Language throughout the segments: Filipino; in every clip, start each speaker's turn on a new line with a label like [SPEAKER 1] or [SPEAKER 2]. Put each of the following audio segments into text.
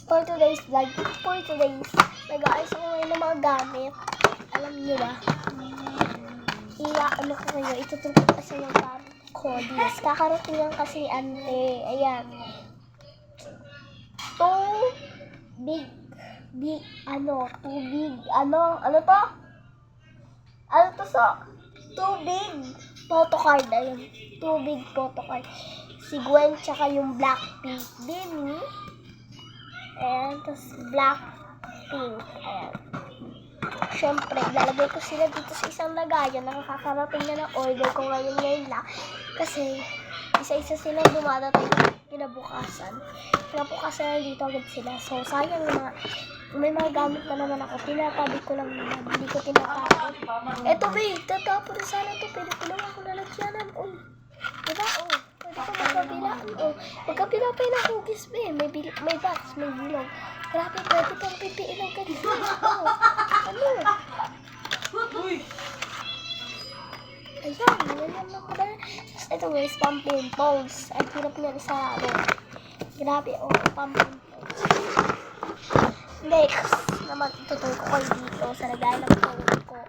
[SPEAKER 1] for today's vlog, nag-aayos ako ngayon ng mga gamit. Alam niyo ba? Ano ko kayo, ituturo ko kasi ng parang kodis. Kakarating lang kasi ante. Ayan. Tubig, tubig, photocard, ayun, tubig, photocard, si Gwen, tsaka yung Blackpink, Demi, ayan, tapos Blackpink, ayan, syempre, ilalagay ko sila dito sa isang lagayan, nakakarating na ng order ko ngayon lang, kasi, isa-isa silang dumadating kinabukasan dito agad sila, so sayang na may mga gamit na naman ako, tinatabi ko lang naman, hindi ko tinatabi. Eto be, tatapon na sana to, pero tulungan ko lalagyanan, uy, diba, pwede ko magkabilaan, magkabila pa yun ang hugis be, may box, may bilog, grabe, pwede pang pipiin ang ganito, ano, ayan, ganyan lang ko na, tapos ito guys, pang pimples, ang hirap nga isarado, grabe, pang pimples, next naman, ituturo ko kayo dito sa lagay ng phone ko.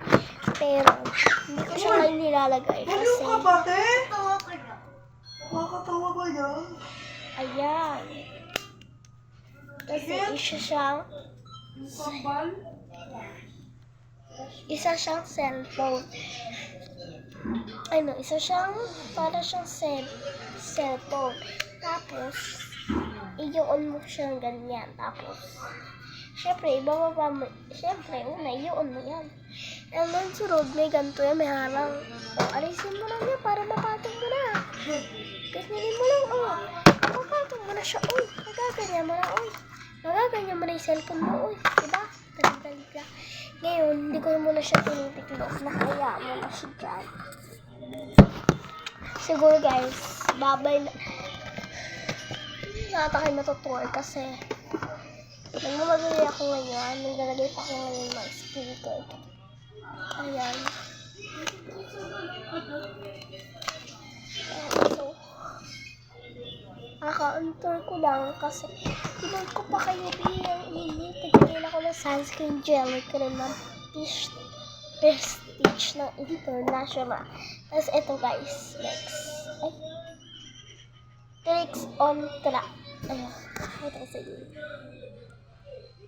[SPEAKER 1] Pero, hindi ko siya ngayon nilalagay kasi...
[SPEAKER 2] Hello ka ba, te? Nakakatawa ba yan?
[SPEAKER 1] Ayan. Kasi isa siyang cellphone. Isa siyang para siyang cellphone. Tapos, i-on mo siya ganyan. Tapos, syempre, ibababa mo. Syempre, i-on mo yan. And then, sunod, may ganito yan, may harang. Alisin mo lang yan para mapatong mo na. Ganyanin mo lang, mapatong mo na siya, magaganyan mo na, magaganyan mo na yung cellphone mo, diba? Talig-talig ka. Ngayon, hindi ko muna siya tinitiklos. Nakaya mo na siya dyan. Siguro, guys, babay na. Nata kayo matutour kasi nagmamadali ako ngayon. Naglalagay pa ako ngayon ng speaker. Ayan. So, kaka-untour ko lang kasi tinan ko pa kayo bilang init. Nagkakain ako ng sunscreen jelly cream ng Prestige ng International. Tapos ito guys, next. Tricks on track. Ayan. Ito sa inyo.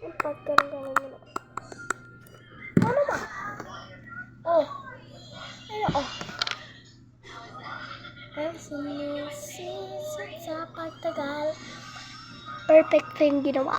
[SPEAKER 1] Ang pagkarang nyo na. Ano ba? Ang sinisit sa pagtagal. Perfect rin ginawa.